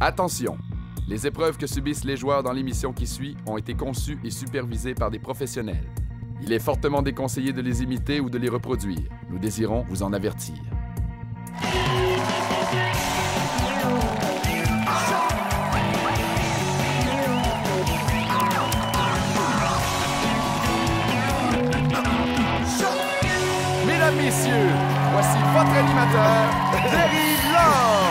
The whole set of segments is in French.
Attention! Les épreuves que subissent les joueurs dans l'émission qui suit ont été conçues et supervisées par des professionnels. Il est fortement déconseillé de les imiter ou de les reproduire. Nous désirons vous en avertir. Mesdames, messieurs, voici votre animateur, Dérive-Laure!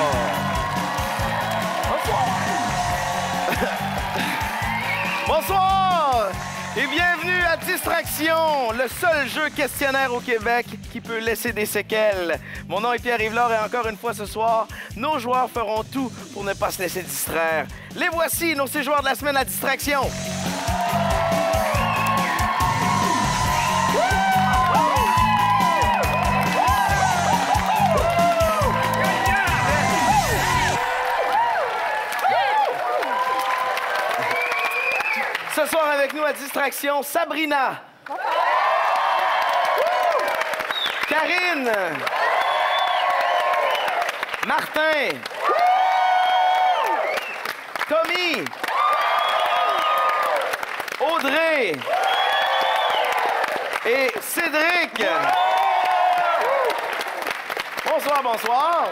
Bonsoir et bienvenue à Distraction, le seul jeu questionnaire au Québec qui peut laisser des séquelles. Mon nom est Pierre-Yves Laure et encore une fois ce soir, nos joueurs feront tout pour ne pas se laisser distraire. Les voici, nos 6 joueurs de la semaine à Distraction. Ce soir avec nous à Distraction, Sabrina. Karine. Martin. Tommy. Audrey. Et Cédric. Bonsoir, bonsoir.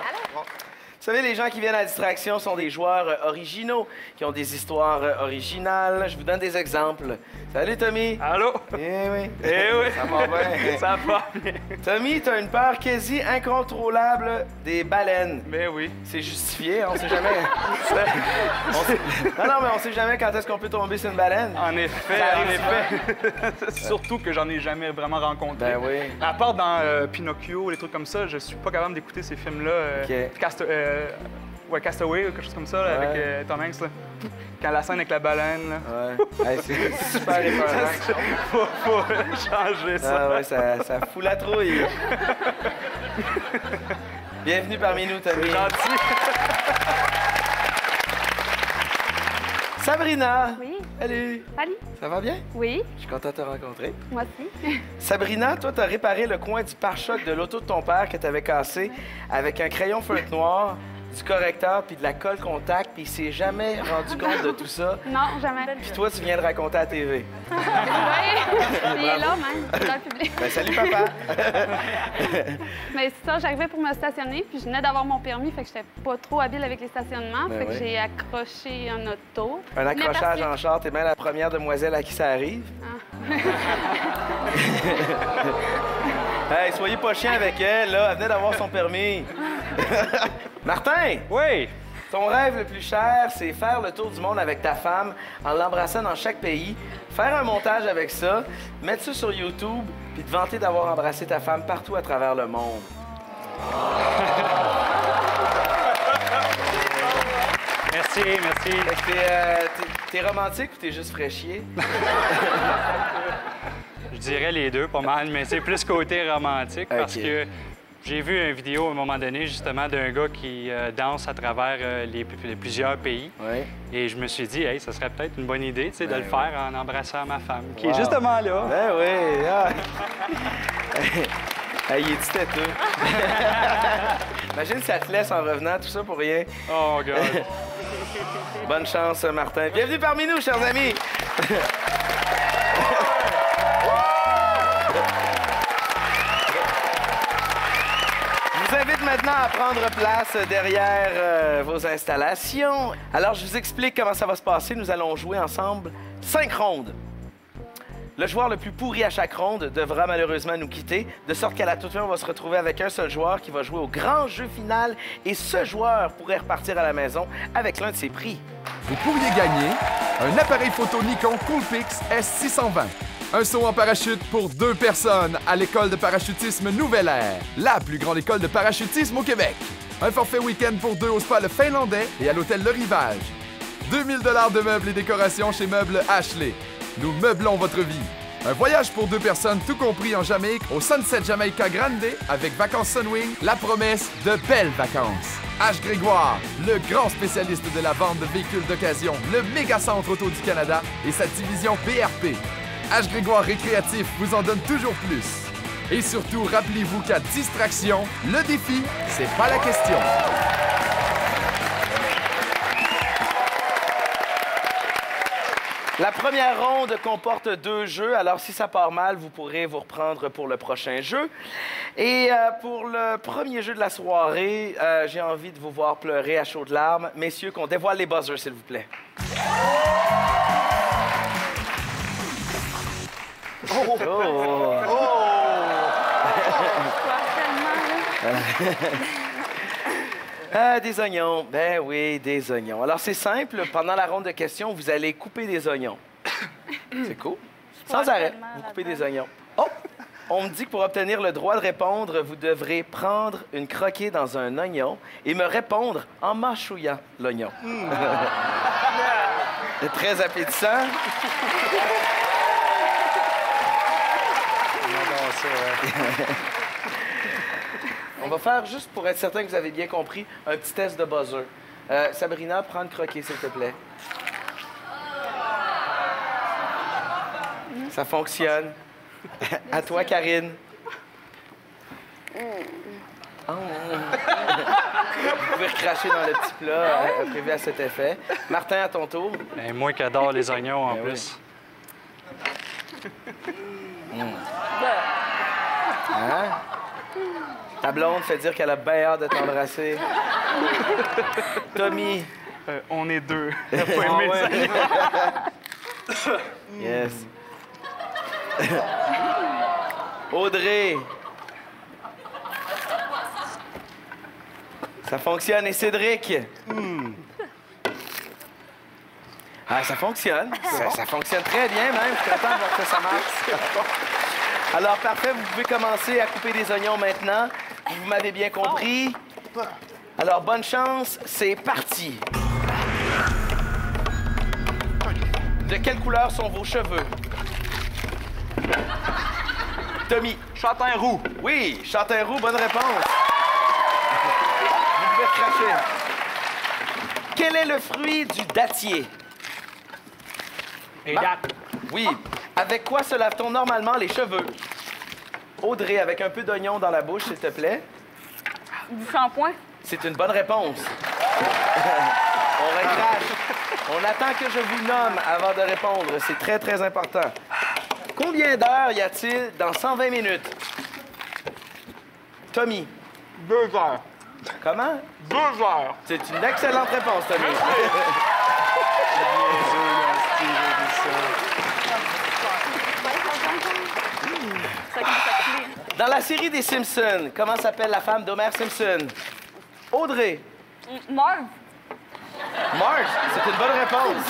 Vous savez, les gens qui viennent à Distraction sont des joueurs originaux, qui ont des histoires originales. Je vous donne des exemples. Salut, Tommy. Allô? Eh oui. Eh oui. Ça va bien. Ça va bien. Tommy, t'as une peur quasi incontrôlable des baleines. Ben oui. C'est justifié, on sait jamais. Non, mais on sait jamais quand est-ce qu'on peut tomber sur une baleine. En effet, Ça en arrive effet. Surtout que j'en ai jamais vraiment rencontré. Ben oui. À part dans Pinocchio, les trucs comme ça, je suis pas capable d'écouter ces films-là. OK. Castaway, quelque chose comme ça, là, avec Tom Hanks. Là. Quand la scène avec la baleine. Là. Ouais. Hey, c'est super épeurant. Faut changer ça. Ah ouais, ça fout la trouille. Bienvenue parmi nous, Tommy. C'est gentil. Sabrina. Oui. Salut. Salut. Ça va bien? Oui, Je suis content de te rencontrer. moi aussi. Sabrina, toi, t'as réparé le coin du pare-choc de l'auto de ton père que t'avais cassé avec un crayon feutre noir, du correcteur puis de la colle contact, puis il s'est jamais rendu compte de tout ça. Non, jamais. Puis toi, tu viens de raconter à la TV. Oui, il est là même, dans le public. Ben, salut, papa. Mais c'est ça, j'arrivais pour me stationner, puis je venais d'avoir mon permis, fait que j'étais pas trop habile avec les stationnements, Ben fait que oui. j'ai accroché un auto. Un accrochage en char, t'es bien la première demoiselle à qui ça arrive. Hey, soyez pas chiant avec elle, là. Elle venait d'avoir son permis. Martin! Oui. Ton rêve le plus cher, c'est faire le tour du monde avec ta femme en l'embrassant dans chaque pays, faire un montage avec ça, mettre ça sur YouTube, puis te vanter d'avoir embrassé ta femme partout à travers le monde. Merci, merci. Fait que t'es romantique ou t'es juste fraîchier? Je dirais les deux, pas mal, mais c'est plus côté romantique parce Ok. que j'ai vu une vidéo à un moment donné, justement, d'un gars qui danse à travers plusieurs pays. Oui. Et je me suis dit, hey, ça serait peut-être une bonne idée, tu sais, de le oui. faire en embrassant ma femme, qui Wow. est justement là. Ben oui! Ah. Hey, il est du têteux. Imagine si elle te laisse en revenant, tout ça pour rien. Oh, God. Bonne chance, Martin. Bienvenue parmi nous, chers amis. Je vous invite maintenant à prendre place derrière vos installations. Alors, je vous explique comment ça va se passer. Nous allons jouer ensemble 5 rondes. Le joueur le plus pourri à chaque ronde devra malheureusement nous quitter, de sorte qu'à la toute fin, on va se retrouver avec un seul joueur qui va jouer au grand jeu final et ce joueur pourrait repartir à la maison avec l'un de ses prix. Vous pourriez gagner un appareil photo Nikon Coolpix S620, un saut en parachute pour 2 personnes à l'école de parachutisme Nouvelle Air, la plus grande école de parachutisme au Québec, un forfait week-end pour 2 au spa Le Finlandais et à l'hôtel Le Rivage, 2000 $ de meubles et décorations chez Meubles Ashley. Nous meublons votre vie. Un voyage pour 2 personnes, tout compris en Jamaïque, au Sunset Jamaica Grande, avec Vacances Sunwing, la promesse de belles vacances. H. Grégoire, le grand spécialiste de la vente de véhicules d'occasion, le méga-centre auto du Canada et sa division BRP. H. Grégoire Récréatif vous en donne toujours plus. Et surtout, rappelez-vous qu'à Distraction, le défi, c'est pas la question. La première ronde comporte 2 jeux, alors si ça part mal, vous pourrez vous reprendre pour le prochain jeu. Et pour le premier jeu de la soirée, j'ai envie de vous voir pleurer à chaudes larmes. Messieurs, qu'on dévoile les buzzers, s'il vous plaît. Des oignons. Ben oui, des oignons. Alors, c'est simple. Pendant la ronde de questions, vous allez couper des oignons. C'est cool. Sans arrêt, vous coupez des oignons. Oh! On me dit que pour obtenir le droit de répondre, vous devrez prendre une croquée dans un oignon et me répondre en mâchouillant l'oignon. C'est très appétissant. On va faire, juste pour être certain que vous avez bien compris, un petit test de buzzer. Sabrina, prends une croquée, s'il te plaît. Ça fonctionne. À toi, Karine. Oh. Vous pouvez recracher dans le petit plat prévu à cet effet. Martin, à ton tour. Ben, moi qui adore les oignons en plus. Oui. Hein? Ta blonde fait dire qu'elle a bien hâte de t'embrasser. Tommy. On est deux. Yes. Audrey. Ça fonctionne. Et Cédric? Ah, ça fonctionne. Ça fonctionne très bien, même. Je suis content de voir que ça marche. Alors, parfait. Vous pouvez commencer à couper des oignons maintenant. Vous m'avez bien compris. Alors, bonne chance. C'est parti. De quelle couleur sont vos cheveux? Tommy. Châtain roux. Oui, châtain roux, bonne réponse. Vous pouvez cracher. Quel est le fruit du dattier? Et date. Oui. Avec quoi se lave-t-on normalement les cheveux? Audrey, avec un peu d'oignon dans la bouche, s'il te plaît. Du shampoing. C'est une bonne réponse. On recrache. On attend que je vous nomme avant de répondre. C'est très, très important. Combien d'heures y a-t-il dans 120 minutes? Tommy. 2 heures. Comment? 2 heures. C'est une excellente réponse, Tommy. Dans la série des Simpsons, comment s'appelle la femme d'Homer Simpson? Audrey. Marv. Marge, c'est une bonne réponse.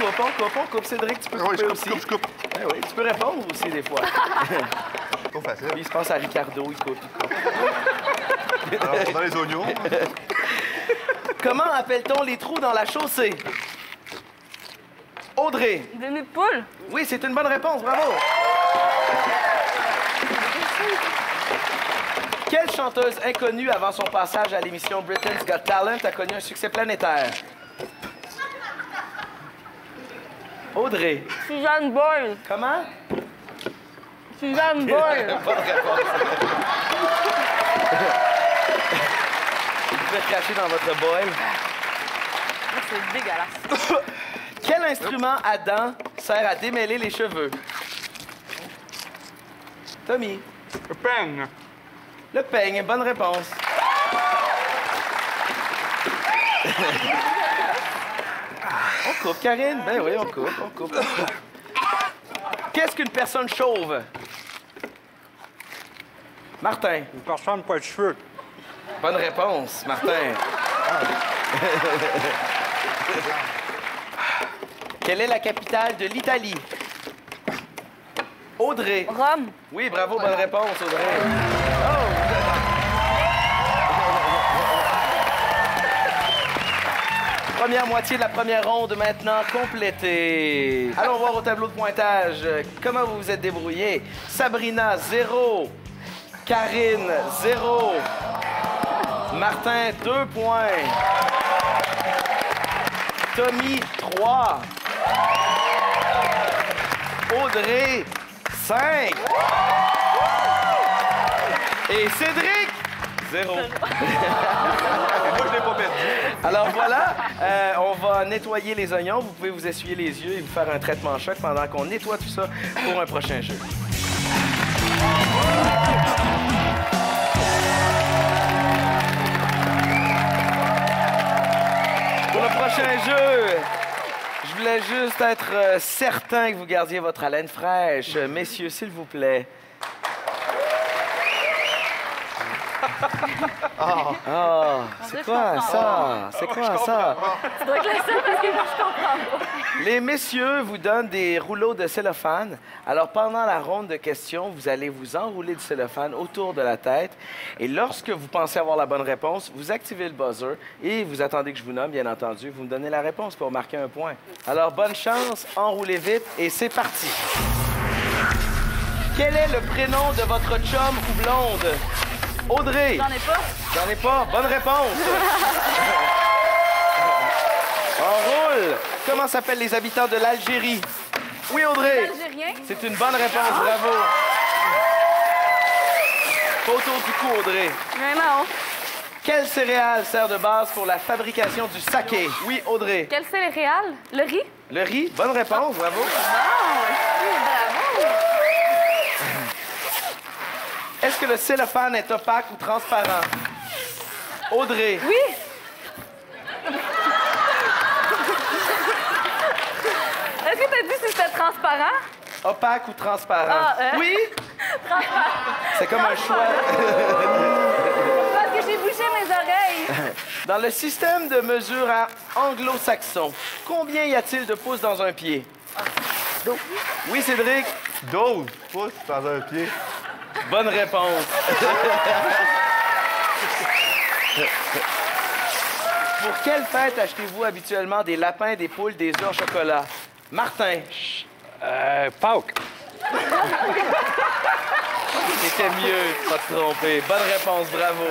On coupe. Cédric, tu peux couper aussi. Je coupe. Eh oui, tu peux répondre aussi des fois. Trop facile. Lui, il se passe à Ricardo, il coupe. Alors, dans les oignons. Comment appelle-t-on les trous dans la chaussée? Audrey. Des nids de poule. Oui, c'est une bonne réponse, bravo. Quelle chanteuse inconnue avant son passage à l'émission Britain's Got Talent a connu un succès planétaire? Audrey. Suzanne Boyle. Comment? Suzanne Boyle. Bonne réponse. Vous pouvez cracher dans votre bol. C'est dégueulasse. Quel instrument à dents sert à démêler les cheveux? Tommy. Le peigne. Le peigne, bonne réponse. On coupe, Karine? Ben oui, on coupe. Qu'est-ce qu'une personne chauve? Martin. Une personne pas de cheveux. Bonne réponse, Martin. Quelle est la capitale de l'Italie? Audrey. Rome. Oui, bravo, bonne réponse, Audrey. Première moitié de la première ronde maintenant complétée. Allons voir au tableau de pointage comment vous vous êtes débrouillés. Sabrina, 0. Karine, 0. Martin, 2 points. Tommy, 3. Audrey, 5. Et Cédric, 0. Moi, je l'ai pas perdu. Alors voilà, on va nettoyer les oignons. Vous pouvez vous essuyer les yeux et vous faire un traitement choc pendant qu'on nettoie tout ça pour un prochain jeu. Pour le prochain jeu, je voulais juste être certain que vous gardiez votre haleine fraîche. Messieurs, s'il vous plaît. C'est quoi ça? C'est quoi ça? Tu dois classer ça parce que moi, je comprends pas. Les messieurs vous donnent des rouleaux de cellophane. Alors, pendant la ronde de questions, vous allez vous enrouler du cellophane autour de la tête. Et lorsque vous pensez avoir la bonne réponse, vous activez le buzzer et vous attendez que je vous nomme, bien entendu. Vous me donnez la réponse pour marquer un point. Alors, bonne chance, enroulez vite et c'est parti. Quel est le prénom de votre chum ou blonde? Audrey. J'en ai pas. J'en ai pas. Bonne réponse. Enroule. Comment s'appellent les habitants de l'Algérie? Oui, Audrey. Algérien. C'est une bonne réponse. Bravo. Pas autour du cou, Audrey. Mais non. Quelle céréale sert de base pour la fabrication du saké? Oui, Audrey. Quel céréal? Le riz? Le riz. Bonne réponse. Bravo. Bravo. Est-ce que le cellophane est opaque ou transparent? Audrey. Oui. Est-ce que t'as dit si c'était transparent? Opaque ou transparent? Ah, Oui? Transparent. C'est comme un choix. Parce que j'ai bouché mes oreilles. Dans le système de mesure anglo-saxon, combien y a-t-il de pouces dans un pied? Oui, Cédric? 12 pouces dans un pied. Bonne réponse. Pour quelle fête achetez-vous habituellement des lapins, des poules, des œufs au chocolat? Martin. Pâques. C'était mieux, pas te tromper. Bonne réponse, bravo.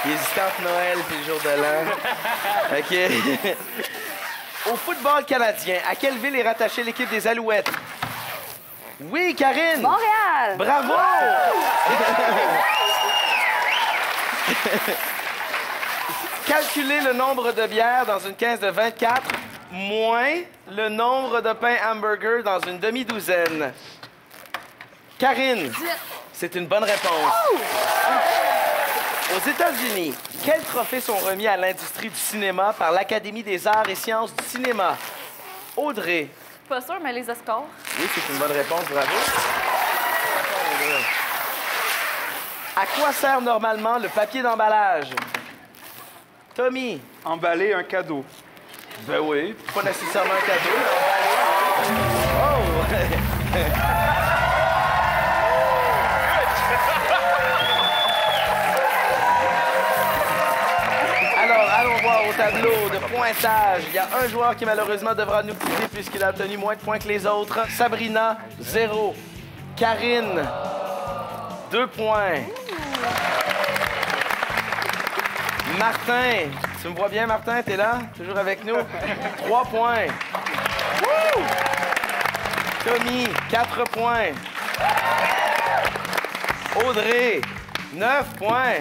Il hésitait entre Noël puis le jour de l'an. OK. Au football canadien, à quelle ville est rattachée l'équipe des Alouettes? Oui, Karine! Montréal. Bravo! Calculez le nombre de bières dans une caisse de 24 moins le nombre de pains hamburger dans une demi-douzaine. Karine, c'est une bonne réponse. Aux États-Unis, quels trophées sont remis à l'industrie du cinéma par l'Académie des arts et sciences du cinéma? Audrey. Pas sûr, mais les Oscars. Oui, c'est une bonne réponse, bravo. À quoi sert normalement le papier d'emballage? Tommy. Emballer un cadeau. Ben oui, pas nécessairement un cadeau. Oh! Alors, allons voir au tableau de pointage. Il y a un joueur qui malheureusement devra nous quitter puisqu'il a obtenu moins de points que les autres. Sabrina, 0. Karine, 2 points. Martin, tu me vois bien, Martin? T'es là? Toujours avec nous? 3 points. Wouh! Tommy, 4 points. Audrey, 9 points.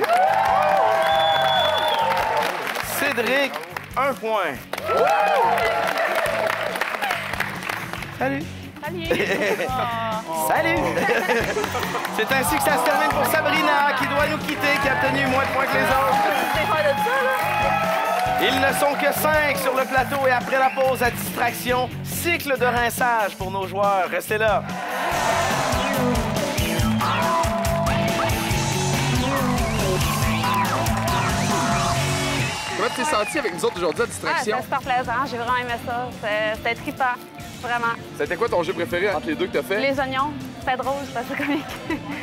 Cédric, 1 point. Salut. Salut. Salut! C'est ainsi que ça se termine pour Sabrina, qui doit nous quitter, qui a obtenu moins de points que les autres. C'est pas de ça, là. Ils ne sont que 5 sur le plateau et après la pause à distraction, cycle de rinçage pour nos joueurs. Restez là. Comment tu t'es senti avec nous autres aujourd'hui à Distraction? C'était super plaisant. J'ai vraiment aimé ça. C'était trippant. Vraiment. C'était quoi ton jeu préféré entre les deux que t'as fait? Les oignons, c'était drôle, c'était comique.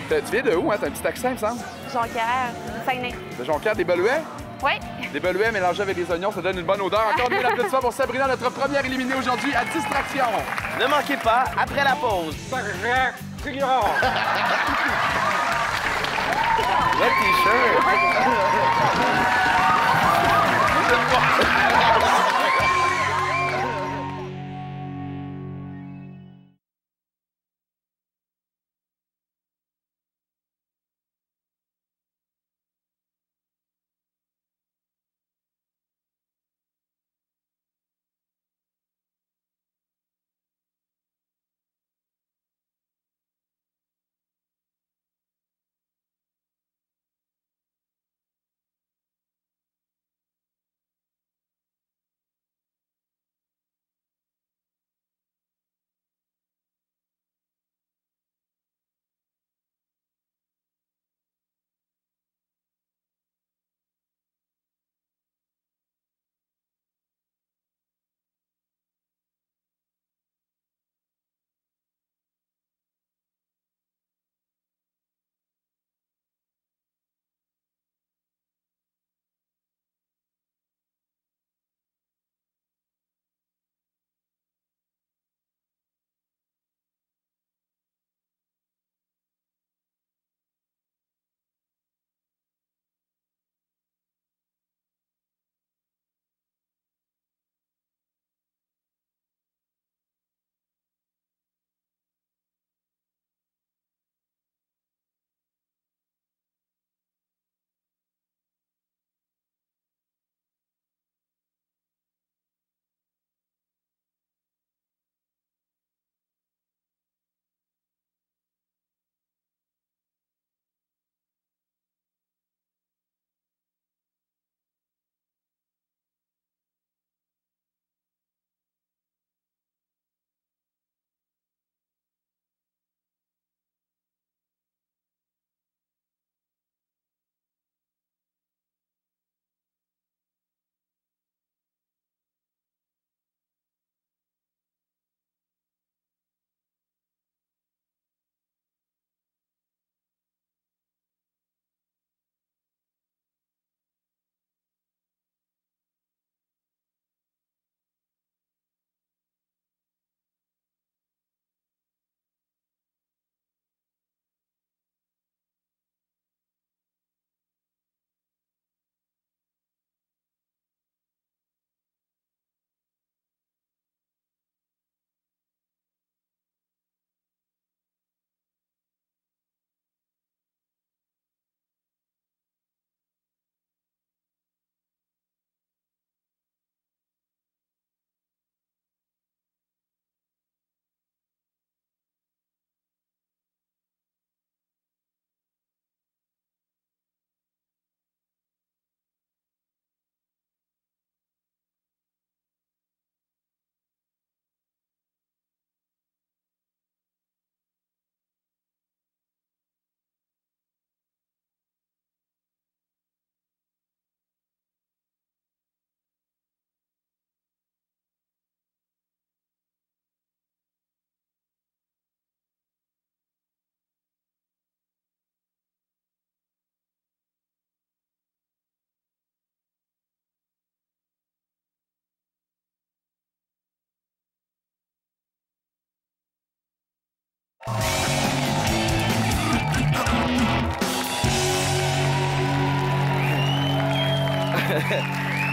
Tu viens de où, hein? T'as un petit accent, il me semble? Jonquière, Saguenay. De Jonquière, des Belouets? Oui. Des Belouets mélangés avec des oignons, ça donne une bonne odeur. Encore mieux l'applaudissement pour Sabrina, notre première éliminée aujourd'hui à Distraction. Ne manquez pas, après la pause. Le t-shirt.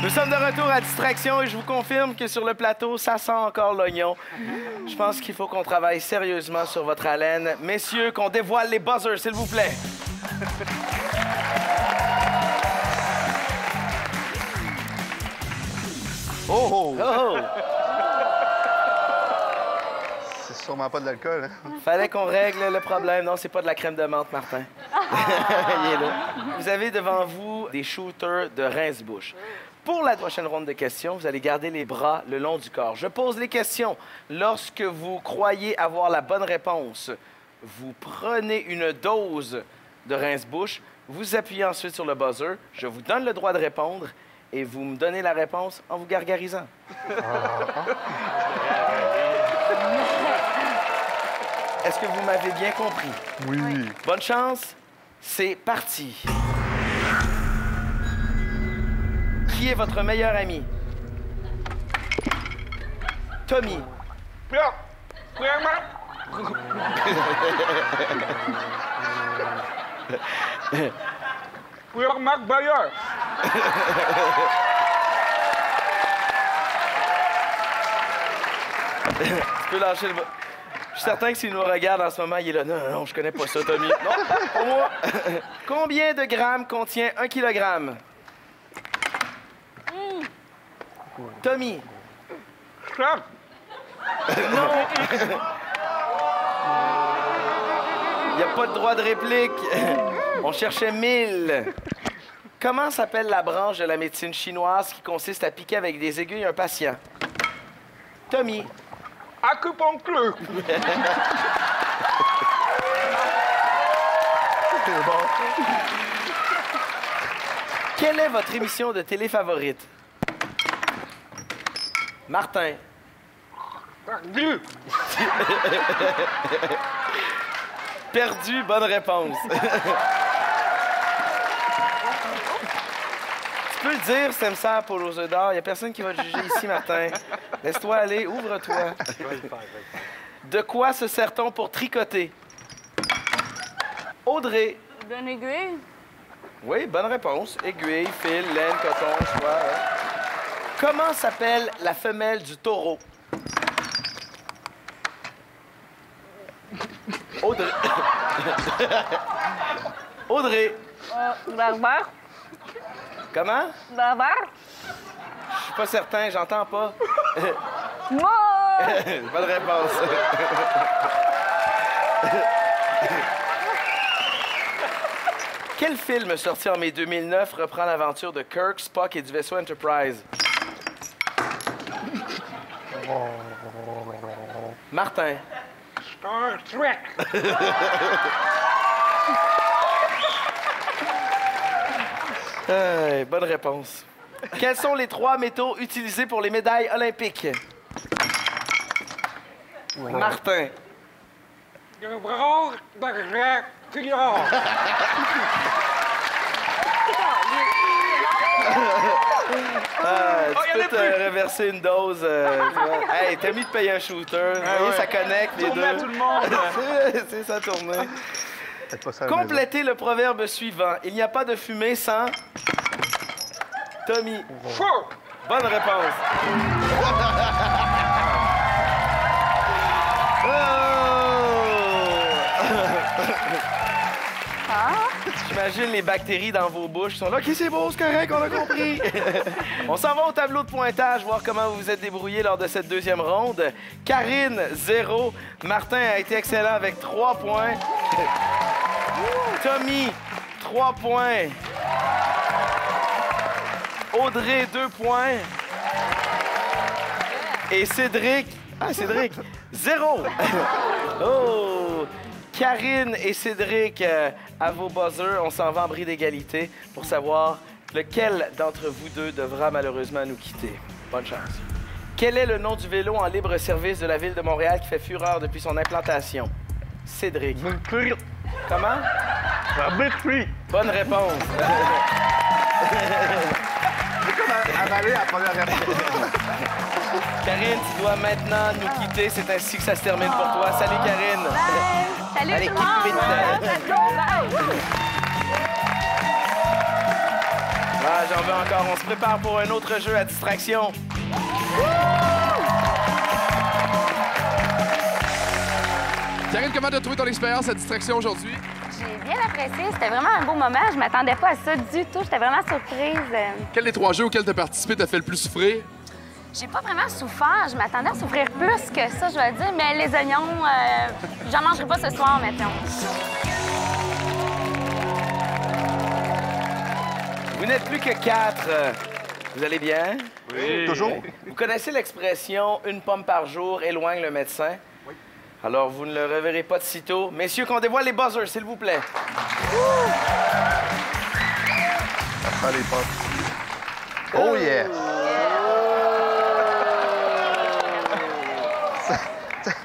Nous sommes de retour à Distraction et je vous confirme que sur le plateau, ça sent encore l'oignon. Je pense qu'il faut qu'on travaille sérieusement sur votre haleine. Messieurs, qu'on dévoile les buzzers, s'il vous plaît. Oh! Oh! C'est sûrement pas de l'alcool, hein? Fallait qu'on règle le problème. Non, c'est pas de la crème de menthe, Martin. Il est là. Vous avez devant vous des shooters de rince-bouche. Pour la prochaine ronde de questions, vous allez garder les bras le long du corps. Je pose les questions. Lorsque vous croyez avoir la bonne réponse, vous prenez une dose de rince-bouche, vous appuyez ensuite sur le buzzer, je vous donne le droit de répondre et vous me donnez la réponse en vous gargarisant. Est-ce que vous m'avez bien compris? Oui. Bonne chance, c'est parti. Qui est votre meilleur ami? Tommy. Marc Bayer. Tu peux lâcher le bas. Je suis certain que s'il nous regarde en ce moment, il est là. Non, non, non, je connais pas ça, Tommy. Non, pour moi. Combien de grammes contient 1 kilogramme? Tommy. Non. Il n'y a pas de droit de réplique. On cherchait 1000. Comment s'appelle la branche de la médecine chinoise qui consiste à piquer avec des aiguilles un patient? Tommy. Acupuncture. Quelle est votre émission de télé favorite? Martin. Perdu. Perdu, bonne réponse. Tu peux le dire, si t'aimes ça pour aux œufs d'or. Il n'y a personne qui va te juger ici, Martin. Laisse-toi aller, ouvre-toi. De quoi se sert-on pour tricoter? Audrey. D'une aiguille? Oui, bonne réponse. Aiguille, fil, laine, coton, soie. Ouais. Comment s'appelle la femelle du taureau? Audrey. Audrey. Barbare? Comment? Barbare? Je suis pas certain, j'entends pas. Moi! Bonne réponse. Quel film sorti en mai 2009 reprend l'aventure de Kirk, Spock et du vaisseau Enterprise? Martin. Star Trek. Bonne réponse. Quels sont les 3 métaux utilisés pour les médailles olympiques? Martin. Le bras d'argent filior. Tu peux te reverser une dose. Hey, t'as mis de payer un shooter. Vous voyez, ça connecte les deux. Tout le monde. C'est ça tourner. Faites pas ça à la maison. Complétez le proverbe suivant. Il n'y a pas de fumée sans... Tommy. Feu. Bonne réponse. J'imagine les bactéries dans vos bouches sont là. OK, c'est beau, c'est correct, on a compris. On s'en va au tableau de pointage, voir comment vous vous êtes débrouillés lors de cette deuxième ronde. Karine, 0. Martin a été excellent avec 3 points. Tommy, 3 points. Audrey, 2 points. Et Cédric... Ah, Cédric, 0. Oh! Karine et Cédric, à vos buzzers, on s'en va en bris d'égalité pour savoir lequel d'entre vous deux devra malheureusement nous quitter. Bonne chance. Quel est le nom du vélo en libre service de la Ville de Montréal qui fait fureur depuis son implantation? Cédric. Comment? Bonne réponse. C'est comme avaler la première réponse. Karine, tu dois maintenant nous quitter. C'est ainsi que ça se termine pour toi. Salut, Karine. Salut Allez, tout le monde! keep it. Let's go! Bye! Ah, j'en veux encore. On se prépare pour un autre jeu à distraction. Karine, comment t'as trouvé ton expérience à distraction aujourd'hui? J'ai bien apprécié. C'était vraiment un beau moment. Je m'attendais pas à ça du tout. J'étais vraiment surprise. Quel des 3 jeux auxquels t'as participé t'a fait le plus souffrir? J'ai pas vraiment souffert. Je m'attendais à souffrir plus que ça, je dois dire. Mais les oignons, j'en mangerai pas ce soir, mettons. Vous n'êtes plus que 4. Vous allez bien? Oui. Toujours. Vous connaissez l'expression « une pomme par jour éloigne le médecin ». Oui. Alors, vous ne le reverrez pas de sitôt. Messieurs, qu'on dévoile les buzzers, s'il vous plaît. Ça sent les pommes. Oh yes!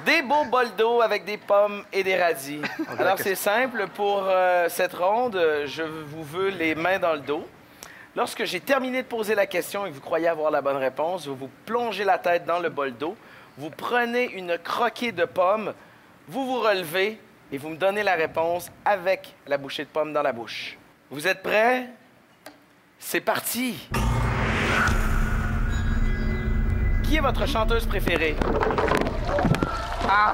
Des beaux bols d'eau avec des pommes et des radis. Alors, c'est simple. Pour cette ronde, je vous veux les mains dans le dos. Lorsque j'ai terminé de poser la question et que vous croyez avoir la bonne réponse, vous plongez la tête dans le bol d'eau, vous prenez une croquée de pommes, vous vous relevez et vous me donnez la réponse avec la bouchée de pommes dans la bouche. Vous êtes prêts? C'est parti! Qui est votre chanteuse préférée? Ah!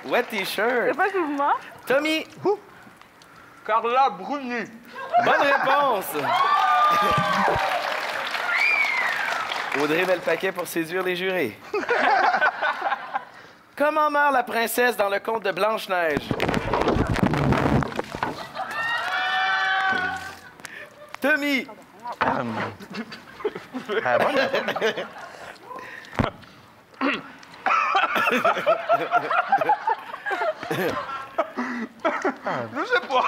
Wet T-shirt. C'est pas que vous mangez? Tommy. Carla Bruni. Bonne réponse. Audrey met le paquet pour séduire les jurés. Comment meurt la princesse dans le conte de Blanche-Neige? Tommy. Ah bon? Je sais pas.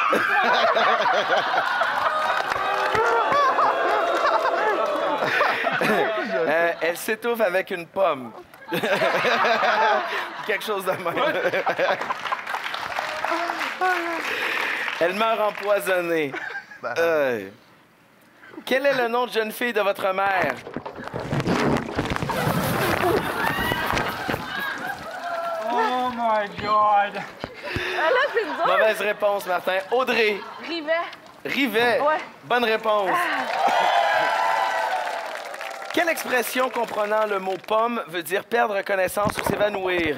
Elle s'étouffe avec une pomme. Quelque chose de même. Elle meurt empoisonnée. Quel est le nom de jeune fille de votre mère? Oh my God. Là, c'est dur. Mauvaise réponse, Martin. Audrey. Rivet. Rivet. Ouais. Bonne réponse. Quelle expression comprenant le mot pomme veut dire perdre connaissance ou s'évanouir?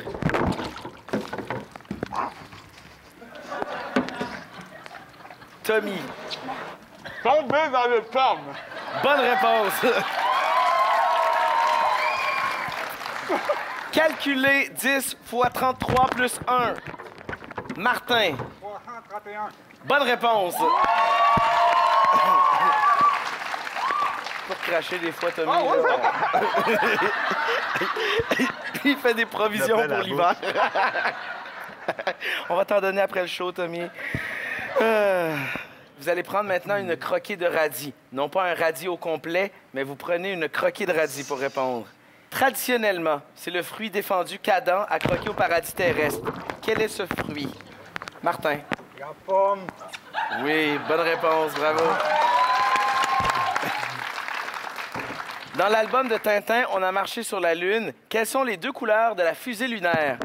Tommy. Tomber dans le pomme. Bonne réponse. Calculer 10 fois 33 plus 1. Martin. 331. Bonne réponse. Pas cracher des fois, Tommy. Là. Il fait des provisions pour l'hiver. On va t'en donner après le show, Tommy. Vous allez prendre maintenant une croquée de radis. Non pas un radis au complet, mais vous prenez une croquée de radis pour répondre. Traditionnellement, c'est le fruit défendu qu'Adam a croqué au paradis terrestre. Quel est ce fruit? Martin. La pomme. Oui, bonne réponse, bravo. Dans l'album de Tintin, On a marché sur la Lune. Quelles sont les 2 couleurs de la fusée lunaire?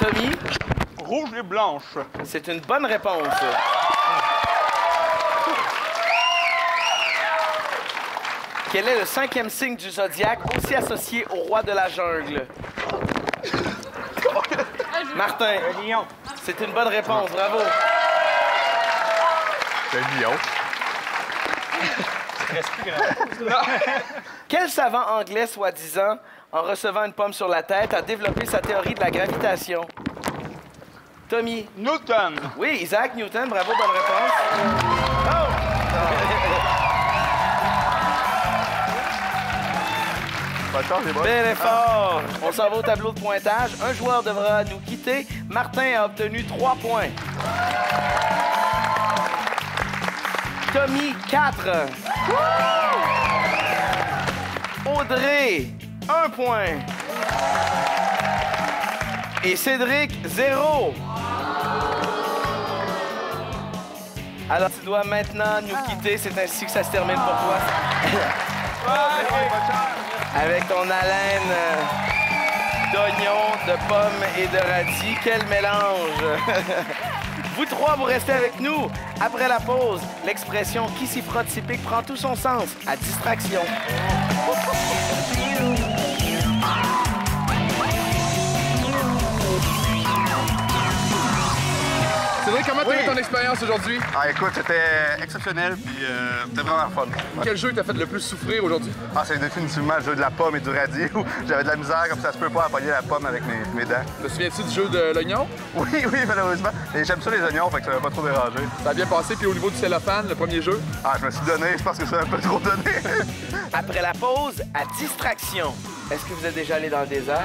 Tommy? Rouge et blanche. C'est une bonne réponse. Quel est le 5e signe du zodiaque aussi associé au roi de la jungle? Martin. Le lion. C'est une bonne réponse, bravo. Le lion. Quel savant anglais, soi-disant, en recevant une pomme sur la tête, a développé sa théorie de la gravitation? Tommy. Newton. Oui, Isaac Newton, bravo, bonne réponse. Oh! Pas de chance, les boys. Bel effort! On s'en va au tableau de pointage. Un joueur devra nous quitter. Martin a obtenu 3 points. Tommy, 4. Audrey, 1 point. Et Cédric, 0. Alors, tu dois maintenant nous quitter. C'est ainsi que ça se termine pour toi. Bonne chance. avec ton haleine d'oignons, de pommes et de radis. Quel mélange! Vous trois, vous restez avec nous. Après la pause, l'expression « qui s'y frotte typique » prend tout son sens. À distraction. C'est vrai, comment t'as eu ton expérience aujourd'hui? Ah, écoute, c'était exceptionnel, puis c'était vraiment fun. Quel jeu t'a fait le plus souffrir aujourd'hui? Ah, c'est définitivement le jeu de la pomme et du radis, où j'avais de la misère, comme ça se peut pas à pogner la pomme avec mes dents. Te souviens-tu du jeu de l'oignon? Oui, malheureusement. Et j'aime ça les oignons, fait que ça m'a pas trop dérangé. Ça a bien passé, puis au niveau du cellophane, le premier jeu? Ah, je me suis donné, je pense que c'est un peu trop donné. Après la pause, à distraction. Est-ce que vous êtes déjà allé dans le désert?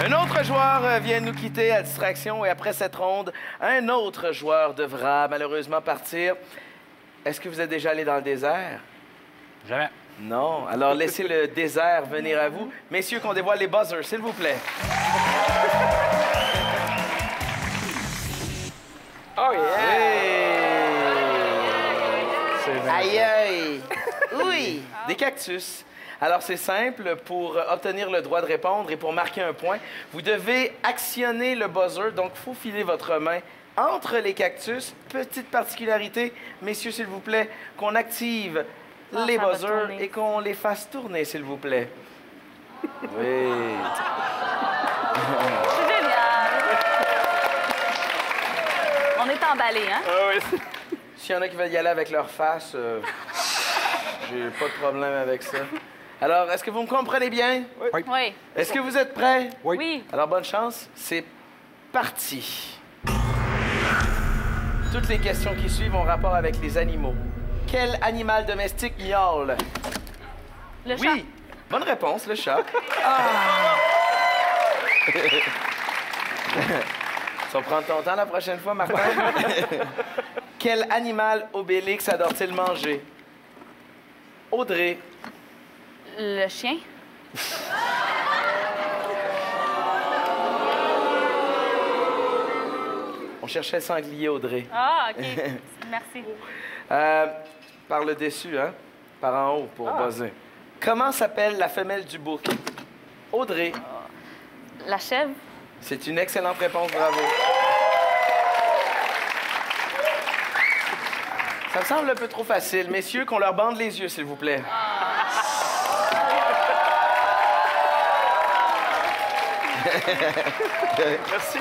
Un autre joueur vient nous quitter à distraction et après cette ronde, un autre joueur devra malheureusement partir. Est-ce que vous êtes déjà allé dans le désert? Jamais. Non. Alors laissez le désert venir à vous. Messieurs, qu'on dévoile les buzzers, s'il vous plaît. Oh yeah! C'est bien. Aïe, aïe! Oui! Des cactus. Alors, c'est simple. Pour obtenir le droit de répondre et pour marquer un point, vous devez actionner le buzzer. Donc, faufilez votre main entre les cactus. Petite particularité, messieurs, s'il vous plaît, qu'on active les ça va buzzers tourner. et qu'on les fasse tourner, s'il vous plaît. Oui. C'est génial. On est emballés, hein? Ah oui. S'il y en a qui veulent y aller avec leur face, j'ai pas de problème avec ça. Alors, est-ce que vous me comprenez bien? Oui. Est-ce que vous êtes prêts? Oui. Alors, bonne chance. C'est parti. Toutes les questions qui suivent ont rapport avec les animaux. Quel animal domestique miaule? Le chat. Oui. Bonne réponse, le chat. Ça va prendre ton temps la prochaine fois, Martin. Quel animal Obélix adore-t-il manger? Audrey. Le chien. On cherchait le sanglier, Audrey. Ah, OK. Merci. Par le dessus, hein? Par en haut, pour buzzer. Comment s'appelle la femelle du bouc? Audrey. La chèvre. C'est une excellente réponse, bravo. Ça me semble un peu trop facile. Messieurs, qu'on leur bande les yeux, s'il vous plaît. Merci.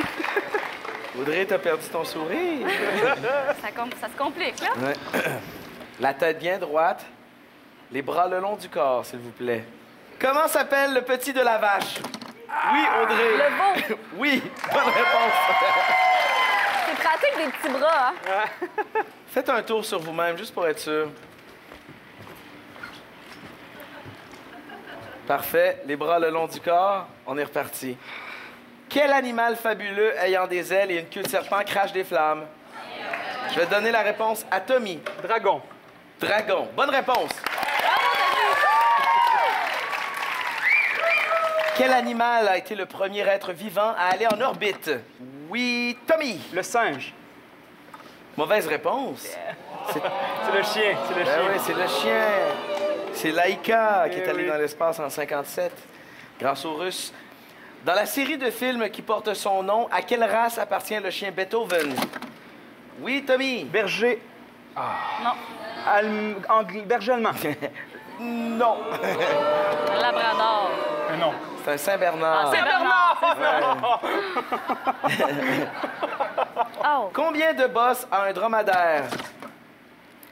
Audrey, t'as perdu ton sourire. Ça se complique, là. Ouais. La tête bien droite, les bras le long du corps, s'il vous plaît. Comment s'appelle le petit de la vache? Oui, Audrey. Le veau. Oui, bonne réponse. C'est pratique des petits bras, hein? Faites un tour sur vous-même, juste pour être sûr. Parfait. Les bras le long du corps. On est reparti. Quel animal fabuleux ayant des ailes et une queue de serpent crache des flammes? Je vais donner la réponse à Tommy. Dragon. Dragon. Bonne réponse. Quel animal a été le premier être vivant à aller en orbite? Oui, Tommy. Le singe. Mauvaise réponse. C'est le chien. C'est le Ben chien. oui, c'est le chien. C'est Laika qui est Eh allé oui. dans l'espace en 57, grâce aux Russes. Dans la série de films qui porte son nom, à quelle race appartient le chien Beethoven? Oui, Tommy. Berger. Non. Berger allemand. Non. Le labrador. Non. C'est un Saint-Bernard. C'est Bernard. Oh. Combien de bosses a un dromadaire?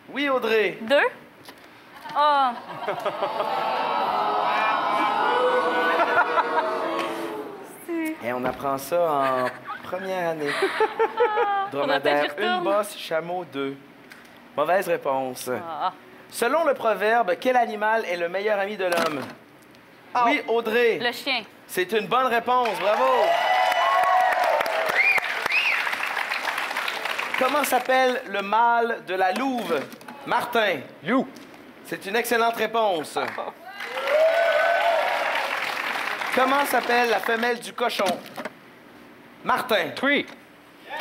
Oui, Audrey. 2. Oh. Et on apprend ça en première année. Dromadaire, peut-être y retourne. une bosse, chameau, 2. Mauvaise réponse. Ah. Selon le proverbe, quel animal est le meilleur ami de l'homme? Oui, Audrey. Le chien. C'est une bonne réponse. Bravo. Comment s'appelle le mâle de la louve? Martin. Loup. C'est une excellente réponse. Comment s'appelle la femelle du cochon? Martin. Tree.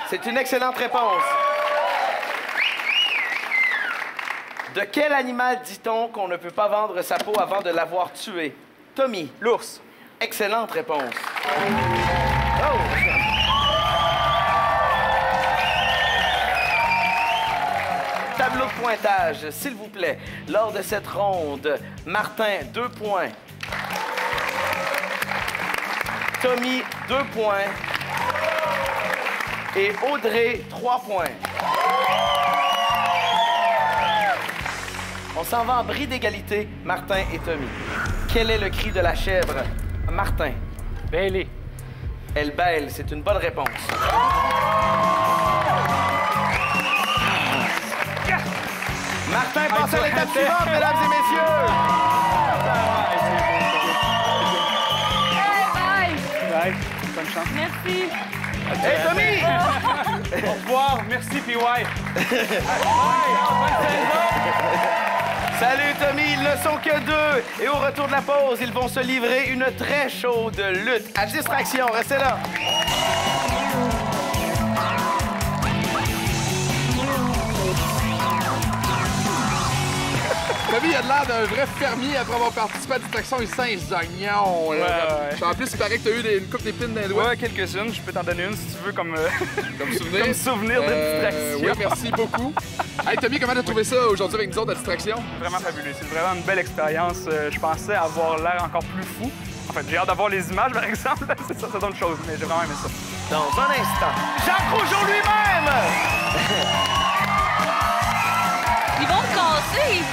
C'est une excellente réponse. De quel animal dit-on qu'on ne peut pas vendre sa peau avant de l'avoir tué? Tommy. L'ours. Excellente réponse. Oh! Tableau de pointage, s'il vous plaît. Lors de cette ronde, Martin, 2 points. Tommy, 2 points. Et Audrey, 3 points. On s'en va en bris d'égalité, Martin et Tommy. Quel est le cri de la chèvre? Martin. Bailey. Elle bêle, c'est une bonne réponse. Martin passe à l'étape suivante, mesdames et messieurs. Ouais, bonne chance. Merci. Hey, Tommy! Au revoir. Merci, PY. Salut, Tommy. Ils ne sont que 2. Et au retour de la pause, ils vont se livrer une très chaude lutte à distraction. Restez là. lui, il a l'air d'un vrai fermier après avoir participé à la distraction et Saint-Oignons. Ouais. En plus, il paraît que t'as eu une coupe d'épines dans les doigts. Ouais, quelques-unes. Je peux t'en donner une si tu veux comme Comme souvenir. comme souvenir de distraction. Oui, merci beaucoup. Hey, Tommy, comment t'as trouvé ça aujourd'hui avec nous autres, la distraction? Vraiment fabuleux. C'est vraiment une belle expérience. Je pensais avoir l'air encore plus fou. En fait, j'ai hâte d'avoir les images, par exemple. C'est ça, c'est autre chose, mais j'ai vraiment aimé ça. Dans un instant, Jacques Rougeau lui-même! Ils vont me casser!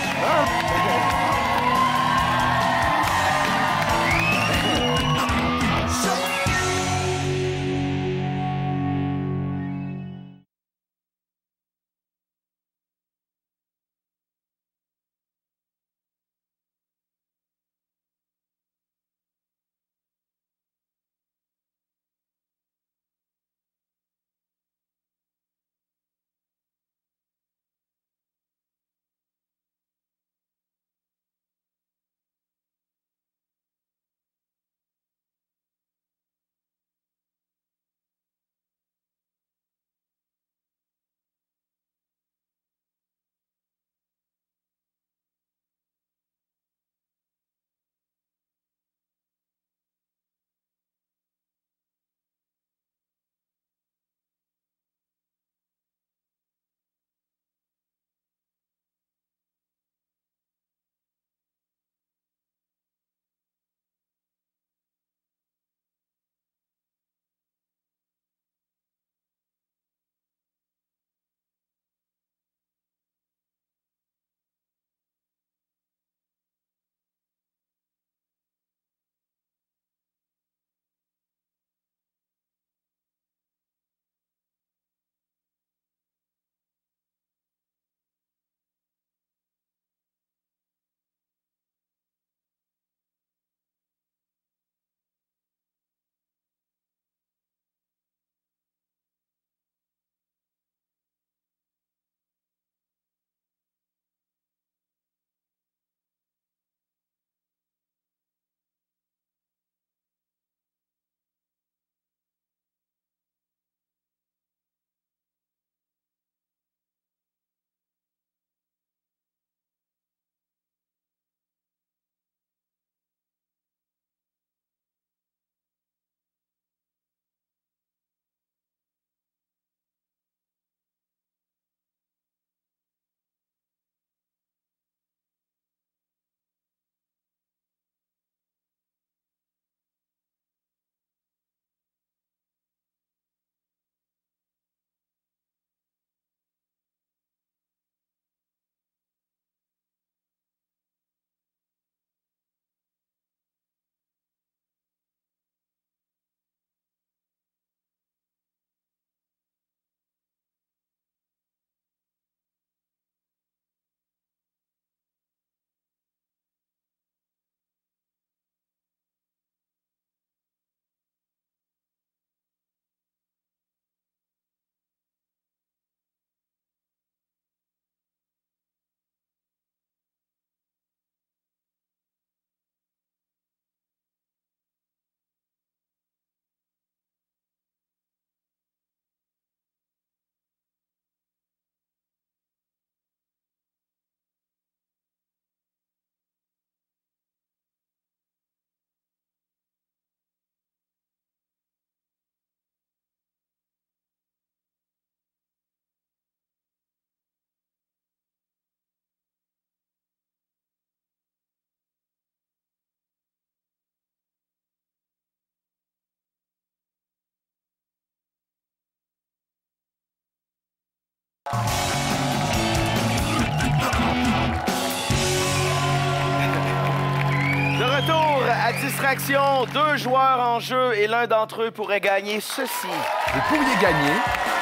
De retour à Distraction, 2 joueurs en jeu et l'un d'entre eux pourrait gagner ceci. Vous pourriez gagner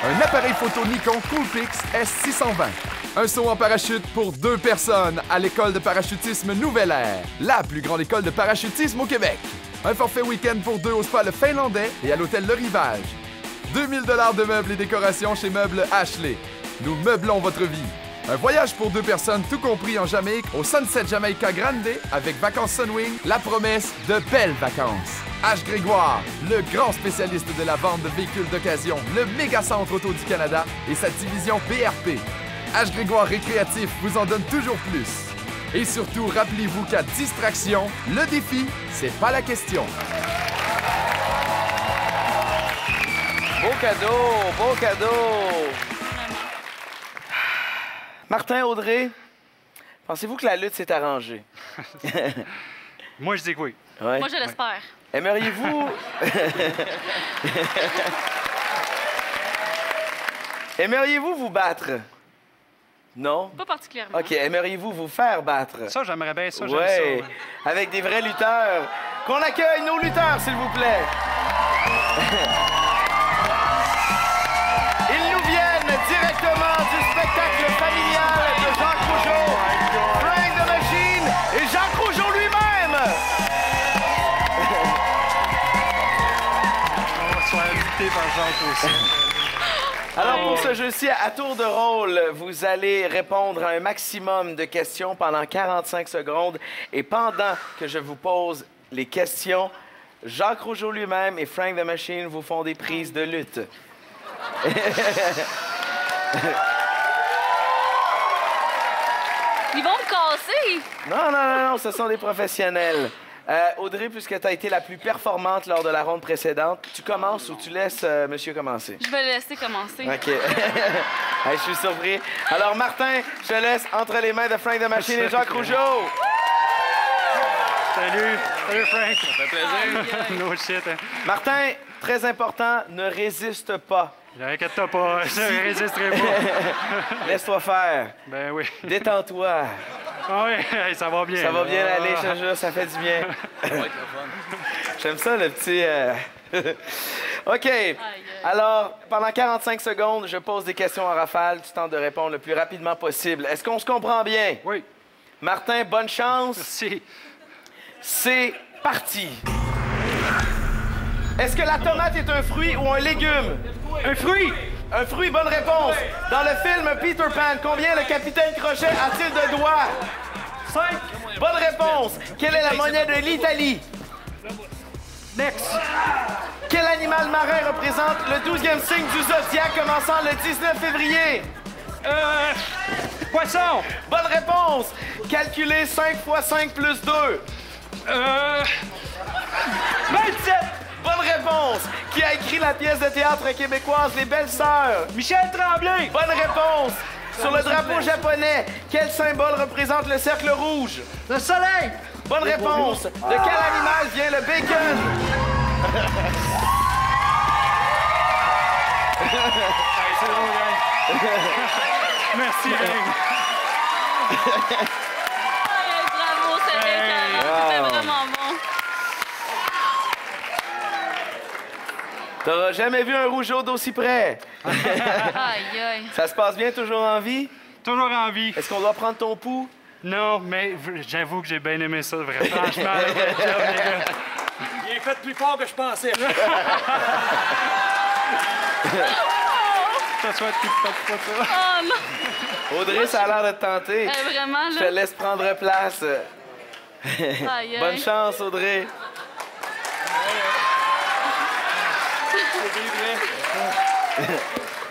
un appareil photo Nikon Coolpix S620, un saut en parachute pour 2 personnes à l'école de parachutisme Nouvelle Ère, la plus grande école de parachutisme au Québec, un forfait week-end pour 2 au spa Le Finlandais et à l'hôtel Le Rivage, 2000 $ de meubles et décorations chez Meubles Ashley. Nous meublons votre vie. Un voyage pour 2 personnes, tout compris en Jamaïque, au Sunset Jamaica Grande, avec Vacances Sunwing, la promesse de belles vacances. H. Grégoire, le grand spécialiste de la vente de véhicules d'occasion, le méga-centre auto du Canada et sa division BRP. H. Grégoire Récréatif vous en donne toujours plus. Et surtout, rappelez-vous qu'à distraction, le défi, c'est pas la question. Beau cadeau, beau cadeau. Martin, Audrey, pensez-vous que la lutte s'est arrangée? Moi, je dis que oui. Ouais. Moi, je l'espère. Aimeriez-vous... Aimeriez-vous vous battre? Non? Pas particulièrement. OK. Aimeriez-vous vous faire battre? Ça, j'aimerais bien ça, j'aime Ouais. ça. Avec des vrais lutteurs. Qu'on accueille nos lutteurs, s'il vous plaît. Ils nous viennent directement du spectacle familial de Jacques Rougeau, Frank the Machine et Jacques Rougeau lui-même. On va se faire inviter par Jacques aussi. Alors, pour ce jeu-ci, à tour de rôle, vous allez répondre à un maximum de questions pendant 45 secondes. Et pendant que je vous pose les questions, Jacques Rougeau lui-même et Frank the Machine vous font des prises de lutte. Ils vont me casser. Non, ce sont des professionnels. Audrey, puisque tu as été la plus performante lors de la ronde précédente, tu commences ou tu laisses monsieur commencer? Je vais laisser commencer. OK. Hey, je suis surpris. Alors, Martin, je te laisse entre les mains de Frank the Machine et Jacques Rougeau. Salut! Salut, Frank! Ça fait plaisir. No shit. Hein. Martin, très important, ne résiste pas. Inquiète-toi pas, je ne résisterai pas. Laisse-toi faire. Ben oui. Détends-toi. Ah oui, hey, ça va bien. Ça va là. bien aller, je te jure, ça fait du bien. J'aime ça, le petit... OK. Alors, pendant 45 secondes, je pose des questions en rafale. Tu tentes de répondre le plus rapidement possible. Est-ce qu'on se comprend bien? Oui. Martin, bonne chance. Merci. C'est parti. Est-ce que la tomate est un fruit ou un légume? Un fruit! Un fruit, bonne réponse. Dans le film Peter Pan, combien le capitaine Crochet a-t-il de doigts? 5! Bonne réponse. Quelle est la monnaie de l'Italie? Next! Quel animal marin représente le 12e signe du zodiaque commençant le 19 février? Poisson! Bonne réponse. Calculez 5 x 5 plus 2. 27! Bonne réponse. Qui a écrit la pièce de théâtre québécoise Les Belles Sœurs? Michel Tremblay! Bonne réponse. Sur le drapeau japonais, quel symbole représente le cercle rouge? Le soleil! Bonne réponse. De quel animal vient le bacon? C'est drôle, gang. Merci, gang. Bravo, c'est écœurant. C'était vraiment bon. T'auras jamais vu un rougeau d'aussi près. Aïe, aïe. Ça se passe bien, toujours en vie? Toujours en vie. Est-ce qu'on doit prendre ton pouls? Non, mais j'avoue que j'ai bien aimé ça, vraiment. Franchement, le job, les gars. Il est fait plus fort que je pensais. Ça soit que tu fasses pas ça. Oh non. Audrey, ça a l'air de te tenter. Vraiment, Je te là. laisse prendre place. Aïe, aïe. Bonne chance, Audrey.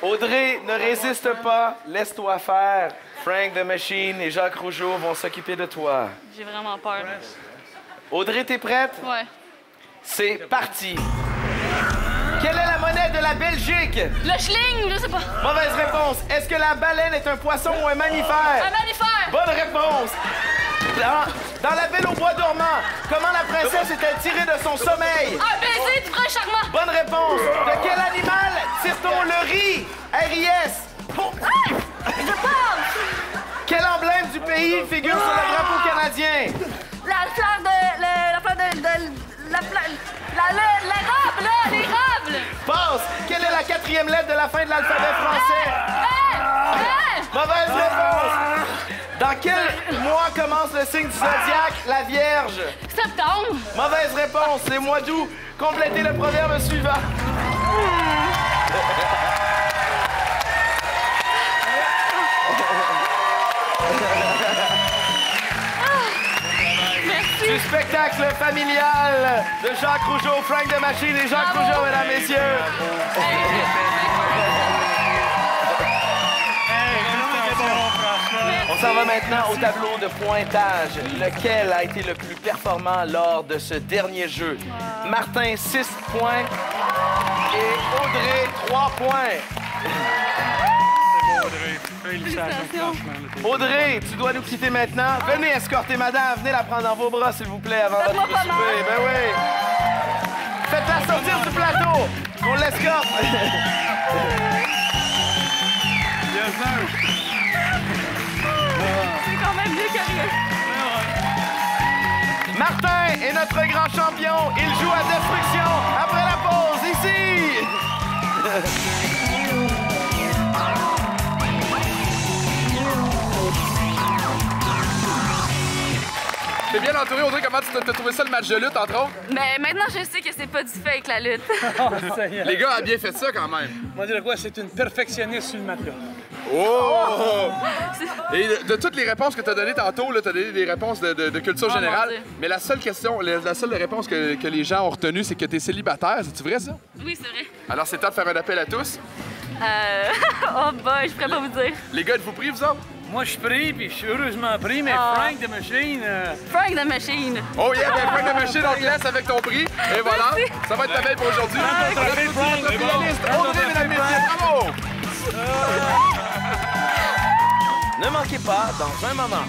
Audrey, ne résiste pas. Laisse-toi faire. Frank the Machine et Jacques Rougeau vont s'occuper de toi. J'ai vraiment peur. Audrey, t'es prête? Ouais. C'est parti. Quelle est la monnaie de la Belgique? Le schling, je sais pas. Mauvaise réponse. Est-ce que la baleine est un poisson ou un mammifère? Un mammifère. Bonne réponse. Dans La Belle au bois dormant, comment la princesse est-elle tirée de son sommeil? Un baiser du prince charmant. Bonne réponse. De quel animal tire-t-on le riz? R-I-S. Je parle. Quel emblème du pays figure sur le drapeau canadien? La fleur de... La fleur de... L'érable, là, l'érable. Passe. Quelle est la 4e lettre de la fin de l'alphabet français? Mauvaise réponse. Dans quel mois commence le signe du zodiaque, la Vierge? Septembre. Mauvaise réponse, c'est mois d'août. Complétez le proverbe suivant. Merci. Du spectacle familial de Jacques Rougeau, Frank the Machine et Jacques Rougeau, mesdames, messieurs. On s'en va maintenant au tableau de pointage. Lequel a été le plus performant lors de ce dernier jeu? Martin, 6 points. Et Audrey, 3 points. Félicitations. Audrey, tu dois nous quitter maintenant. Venez escorter madame. Venez la prendre dans vos bras, s'il vous plaît, avant votre souper. Ben oui. Faites-la sortir du plateau. On l'escorte. C'est quand même mieux que rien. Martin est notre grand champion. Il joue à destruction après la pause, ici. T'es bien entouré, Audrey. Comment tu t'as trouvé ça, le match de lutte, entre autres? Mais maintenant, je sais que c'est pas du fake, la lutte. Les gars ont bien fait ça, quand même. Moi, dire quoi, c'est une perfectionniste sur le matelas. Oh! Et de toutes les réponses que tu as données tantôt, tu as donné des réponses de culture Oh, générale. mon Dieu. Mais la seule question, la seule réponse que les gens ont retenue, c'est que tu es célibataire. C'est-tu vrai, ça? Oui, c'est vrai. Alors, c'est temps de faire un appel à tous. Oh boy, je pourrais pas vous dire. Les gars, êtes-vous pris, vous autres? Moi, je suis pris, puis je suis heureusement pris, mais Ah. Frank de Machine... Frank the Machine. Oh yeah, bien Frank de Machine, on te laisse avec ton prix. Et voilà, ça va être ta veille pour aujourd'hui. trophée, Frank, Notre c'est bon. finaliste, Audrey, mesdames, messieurs, bravo! Ne manquez pas, dans un moment.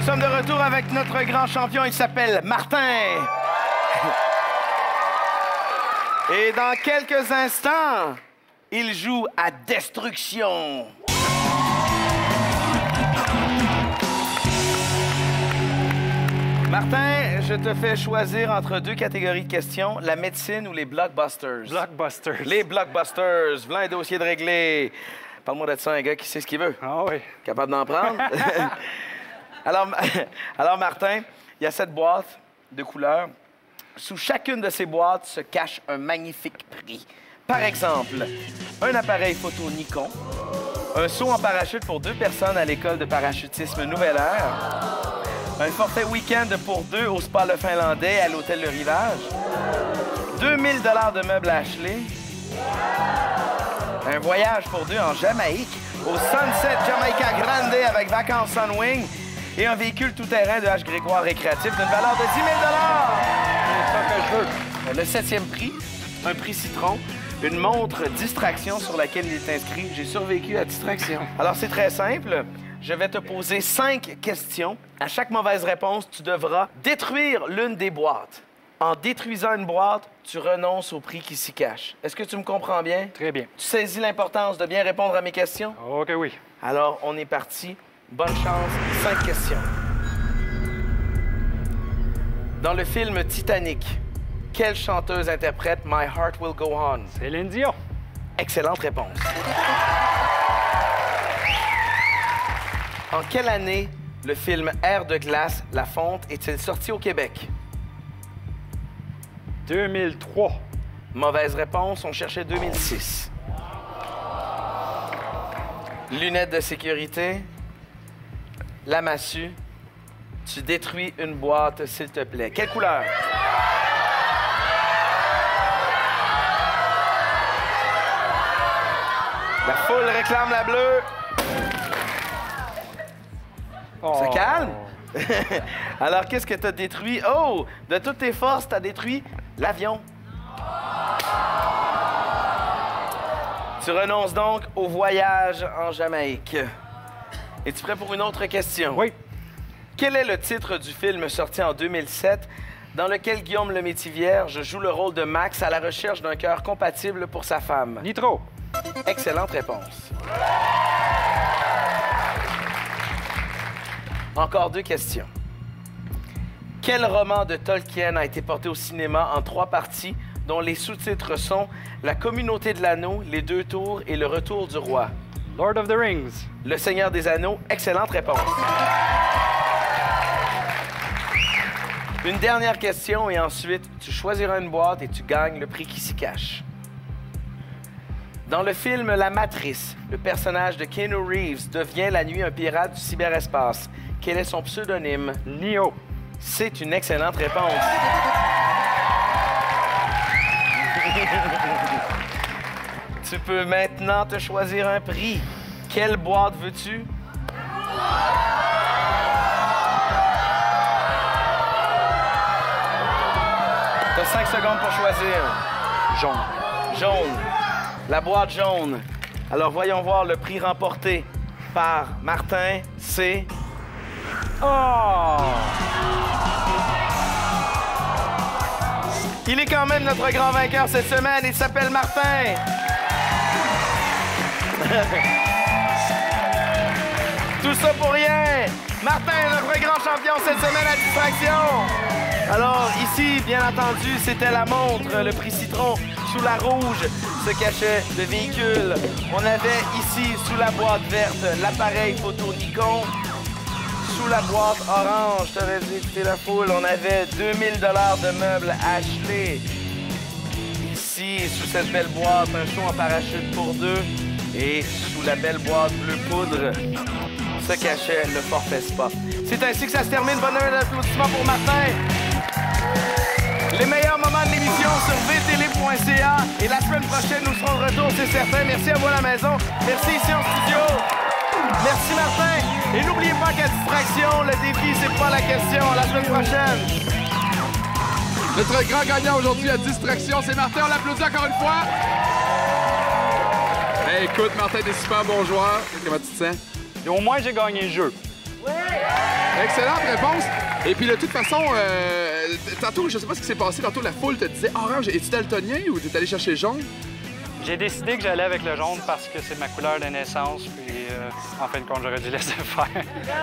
sommes de retour avec notre grand champion. Il s'appelle Martin. Et dans quelques instants, il joue à Destruction. Martin, je te fais choisir entre deux catégories de questions, la médecine ou les blockbusters. Blockbusters. Les blockbusters. Voilà un dossier de régler. Parle-moi de ça, un gars qui sait ce qu'il veut. Ah oui. Capable d'en prendre? alors, Martin, il y a 7 boîtes de couleurs. Sous chacune de ces boîtes se cache un magnifique prix. Par exemple, un appareil photo Nikon, un saut en parachute pour 2 personnes à l'école de parachutisme Nouvelle-Ère, un forfait week-end pour 2 au spa Le Finlandais à l'hôtel Le Rivage, 2000 $ de meubles Ashley, un voyage pour 2 en Jamaïque, au Sunset Jamaica Grande avec vacances Sunwing et un véhicule tout-terrain de H. Grégoire récréatif d'une valeur de 10 000 $. C'est ça que je veux. Le 7e prix, un prix citron, une montre distraction sur laquelle il est inscrit « J'ai survécu à distraction ». Alors, c'est très simple. Je vais te poser 5 questions. À chaque mauvaise réponse, tu devras détruire l'une des boîtes. En détruisant une boîte, tu renonces au prix qui s'y cache. Est-ce que tu me comprends bien? Très bien. Tu saisis l'importance de bien répondre à mes questions? OK, oui. Alors, on est parti. Bonne chance. 5 questions. Dans le film Titanic, quelle chanteuse interprète My Heart Will Go On? Céline Dion. Excellente réponse. En quelle année le film Air de glace, La Fonte est-il sorti au Québec? 2003. Mauvaise réponse, on cherchait 2006. Lunettes de sécurité, la massue. Tu détruis une boîte, s'il te plaît. Quelle couleur? La foule réclame la bleue. Oh. Se calme. Alors, qu'est-ce que tu as détruit? Oh! De toutes tes forces, tu as détruit l'avion. Tu renonces donc au voyage en Jamaïque. Es-tu prêt pour une autre question? Oui. Quel est le titre du film sorti en 2007 dans lequel Guillaume Lemaitre-Vierge joue le rôle de Max à la recherche d'un cœur compatible pour sa femme? Nitro. Excellente réponse. Encore 2 questions. Quel roman de Tolkien a été porté au cinéma en 3 parties, dont les sous-titres sont La communauté de l'anneau, Les 2 tours et Le retour du roi? Lord of the Rings. Le Seigneur des Anneaux. Excellente réponse. Une dernière question et ensuite, tu choisiras une boîte et tu gagnes le prix qui s'y cache. Dans le film La Matrice, le personnage de Keanu Reeves devient la nuit un pirate du cyberespace. Quel est son pseudonyme? Neo. C'est une excellente réponse. Tu peux maintenant te choisir un prix. Quelle boîte veux-tu? Tu as 5 secondes pour choisir. Jaune. Jaune. La boîte jaune. Alors, voyons voir le prix remporté par Martin. C'est... Oh! Il est quand même notre grand vainqueur cette semaine. Il s'appelle Martin. Tout ça pour rien. Martin est notre grand champion cette semaine à distraction. Alors, ici, bien entendu, c'était la montre, le prix citron. Sous la rouge se cachait le véhicule. On avait ici, sous la boîte verte, l'appareil photo Nikon. Sous la boîte orange, je t'aurais dit écouter la foule, on avait 2000 $ de meubles Ashley. Ici, sous cette belle boîte, un saut en parachute pour 2. Et sous la belle boîte bleu poudre se cachait le forfait spa. C'est ainsi que ça se termine. Bonne heure d'applaudissements pour Martin. Les meilleurs moments de l'émission sur vtl.ca. Et la semaine prochaine, nous serons de retour, c'est certain. Merci à vous à la maison. Merci ici en studio. Merci Martin. Et n'oubliez pas qu'à distraction, le défi, c'est pas la question. À la semaine prochaine. Notre grand gagnant aujourd'hui à distraction, c'est Martin. On l'applaudit encore une fois. Hey, écoute, Martin, t'es super bon joueur. Comment tu te sens? Et au moins, j'ai gagné le jeu. Excellente réponse. Et puis de toute façon, tantôt, je sais pas ce qui s'est passé, tantôt la foule te disait orange. Es-tu daltonien ou t'es allé chercher jaune? J'ai décidé que j'allais avec le jaune parce que c'est ma couleur de naissance, puis en fin de compte, j'aurais dû laisser faire.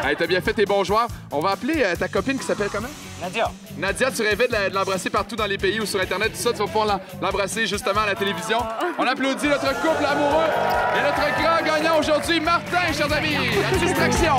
Hey, t'as bien fait tes bons joueurs. On va appeler ta copine qui s'appelle comment? Nadia. Nadia, tu rêvais de l'embrasser partout dans les pays ou sur Internet, tout ça, tu vas pouvoir l'embrasser justement à la télévision. On applaudit notre couple amoureux et notre grand gagnant aujourd'hui, Martin, chers amis, la distraction.